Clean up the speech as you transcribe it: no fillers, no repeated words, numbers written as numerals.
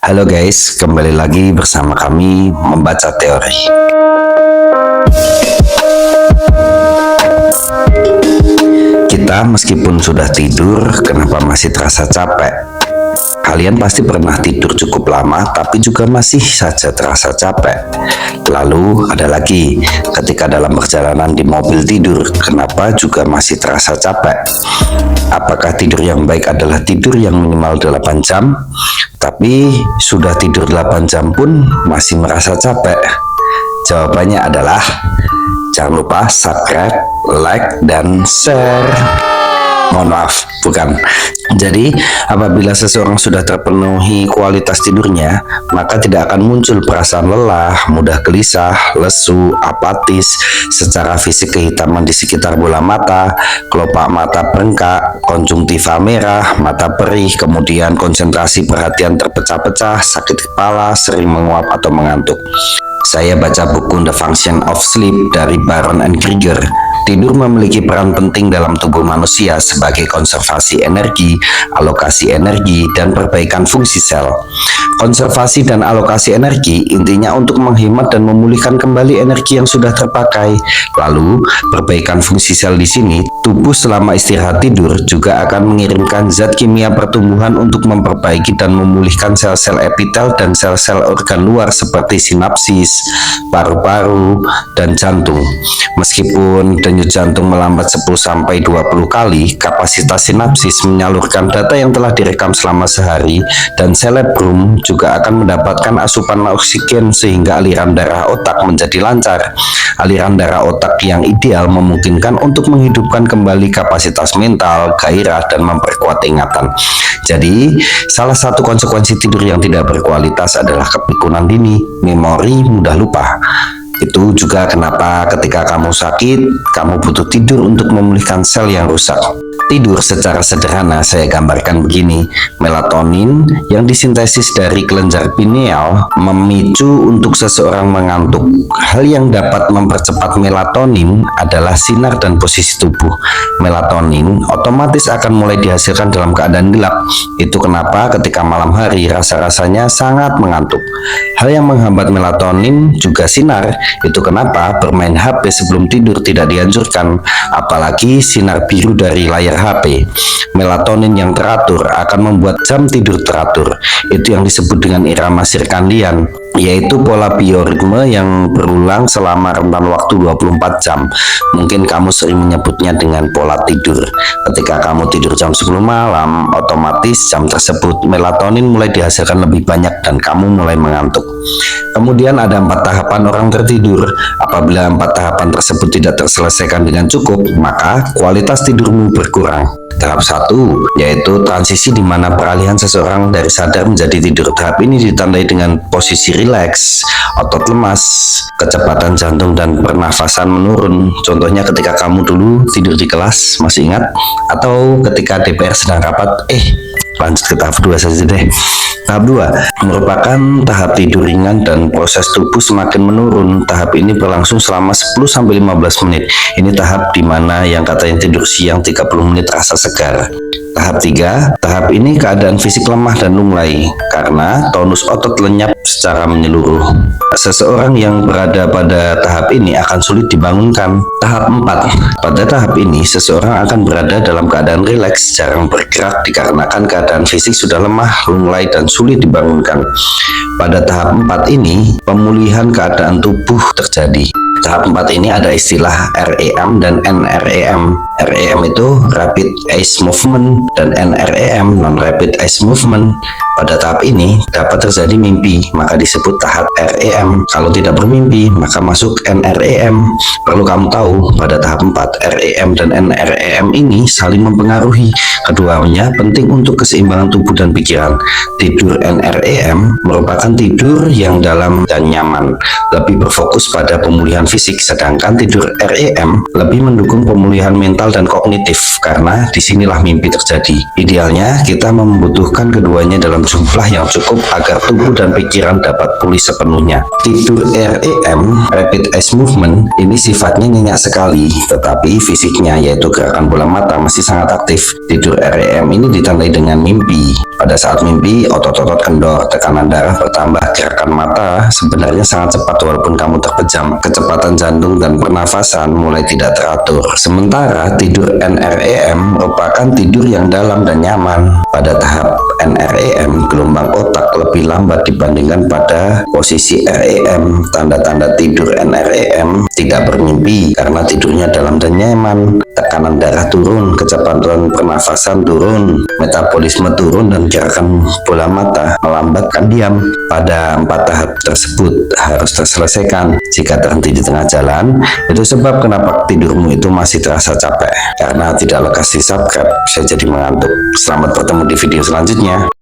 Halo guys, kembali lagi bersama kami membaca teori. Kita meskipun sudah tidur, kenapa masih terasa capek? Kalian pasti pernah tidur cukup lama, tapi juga masih saja terasa capek. Lalu ada lagi, ketika dalam perjalanan di mobil tidur, kenapa juga masih terasa capek? Apakah tidur yang baik adalah tidur yang minimal 8 jam? Tapi sudah tidur 8 jam pun masih merasa capek? Jawabannya adalah, jangan lupa subscribe, like, dan share. Mohon maaf, bukan. Jadi, apabila seseorang sudah terpenuhi kualitas tidurnya, maka tidak akan muncul perasaan lelah, mudah gelisah, lesu, apatis, secara fisik kehitaman di sekitar bola mata, kelopak mata bengkak, konjungtiva merah, mata perih, kemudian konsentrasi perhatian terpecah-pecah, sakit kepala, sering menguap atau mengantuk. Saya baca buku The Function of Sleep dari Baron and Krieger. Tidur memiliki peran penting dalam tubuh manusia sebagai konservasi energi, alokasi energi, dan perbaikan fungsi sel. Konservasi dan alokasi energi intinya untuk menghemat dan memulihkan kembali energi yang sudah terpakai. Lalu, perbaikan fungsi sel di sini, tubuh selama istirahat tidur juga akan mengirimkan zat kimia pertumbuhan untuk memperbaiki dan memulihkan sel-sel epitel dan sel-sel organ luar seperti sinapsis, paru-paru, dan jantung. Meskipun denyut jantung melambat 10-20 kali, kapasitas sinapsis menyalurkan data yang telah direkam selama sehari, dan cerebrum juga akan mendapatkan asupan oksigen sehingga aliran darah otak menjadi lancar. Aliran darah otak yang ideal memungkinkan untuk menghidupkan kembali kapasitas mental, gairah, dan memperkuat ingatan. Jadi, salah satu konsekuensi tidur yang tidak berkualitas adalah kepikunan dini, memori mudah lupa. Itu juga kenapa ketika kamu sakit, kamu butuh tidur untuk memulihkan sel yang rusak. Tidur secara sederhana saya gambarkan begini. Melatonin yang disintesis dari kelenjar pineal memicu untuk seseorang mengantuk. Hal yang dapat mempercepat melatonin adalah sinar dan posisi tubuh. Melatonin otomatis akan mulai dihasilkan dalam keadaan gelap. Itu kenapa ketika malam hari rasa-rasanya sangat mengantuk. Hal yang menghambat melatonin juga sinar. Itu kenapa bermain HP sebelum tidur tidak dianjurkan, apalagi sinar biru dari layar HP. Melatonin yang teratur akan membuat jam tidur teratur. Itu yang disebut dengan irama sirkadian, yaitu pola bioritme yang berulang selama rentan waktu 24 jam. Mungkin kamu sering menyebutnya dengan pola tidur. Ketika kamu tidur jam 10 malam, otomatis jam tersebut melatonin mulai dihasilkan lebih banyak dan kamu mulai mengantuk. Kemudian ada 4 tahapan orang tertidur. Apabila 4 tahapan tersebut tidak terselesaikan dengan cukup, maka kualitas tidurmu berkurang. Tahap 1 yaitu transisi di mana peralihan seseorang dari sadar menjadi tidur. Tahap ini ditandai dengan posisi rileks, otot lemas, kecepatan jantung dan pernafasan menurun. Contohnya ketika kamu dulu tidur di kelas, masih ingat? Atau ketika DPR sedang rapat, lanjut ke tahap 2 saja deh. Tahap 2 merupakan tahap tidur ringan dan proses tubuh semakin menurun. Tahap ini berlangsung selama 10-15 menit. Ini tahap dimana yang katanya tidur siang 30 menit rasa segar. Tahap 3, tahap ini keadaan fisik lemah dan lunglai karena tonus otot lenyap secara menyeluruh. Seseorang yang berada pada tahap ini akan sulit dibangunkan. Tahap 4, pada tahap ini seseorang akan berada dalam keadaan rileks, jarang bergerak dikarenakan keadaan fisik sudah lemah, lunglai, dan sulit dibangunkan. Pada tahap 4 ini, pemulihan keadaan tubuh terjadi. Tahap 4 ini ada istilah REM dan NREM. REM itu Rapid Eye Movement dan NREM Non-Rapid Eye Movement. Pada tahap ini dapat terjadi mimpi, maka disebut tahap REM. Kalau tidak bermimpi, maka masuk NREM. Perlu kamu tahu, pada tahap 4, REM dan NREM ini saling mempengaruhi. Keduanya penting untuk keseimbangan tubuh dan pikiran. Tidur NREM merupakan tidur yang dalam dan nyaman, lebih berfokus pada pemulihan fisik, sedangkan tidur REM lebih mendukung pemulihan mental dan kognitif. karena disinilah mimpi terjadi. Idealnya kita membutuhkan keduanya dalam jumlah yang cukup agar tubuh dan pikiran dapat pulih sepenuhnya. Tidur REM (Rapid Eye Movement) ini sifatnya nyenyak sekali, tetapi fisiknya yaitu gerakan bola mata masih sangat aktif. Tidur REM ini ditandai dengan mimpi. Pada saat mimpi, otot-otot kendor, tekanan darah bertambah, gerakan mata sebenarnya sangat cepat walaupun kamu terpejam. Kecepatan jantung dan pernafasan mulai tidak teratur. Sementara tidur NREM merupakan tidur yang dalam dan nyaman. Pada tahap NREM, gelombang otak lebih lambat dibandingkan pada posisi REM. Tanda-tanda tidur NREM tidak bermimpi karena tidurnya dalam dan nyaman. Tekanan darah turun, kecepatan pernafasan turun, metabolisme turun, dan gerakan bola mata melambatkan diam. Pada 4 tahap tersebut harus terselesaikan. Jika terhenti di tengah jalan, itu sebab kenapa tidurmu itu masih terasa capek. Karena tidak lekas di subscribe, saya jadi mengantuk. Selamat bertemu di video selanjutnya.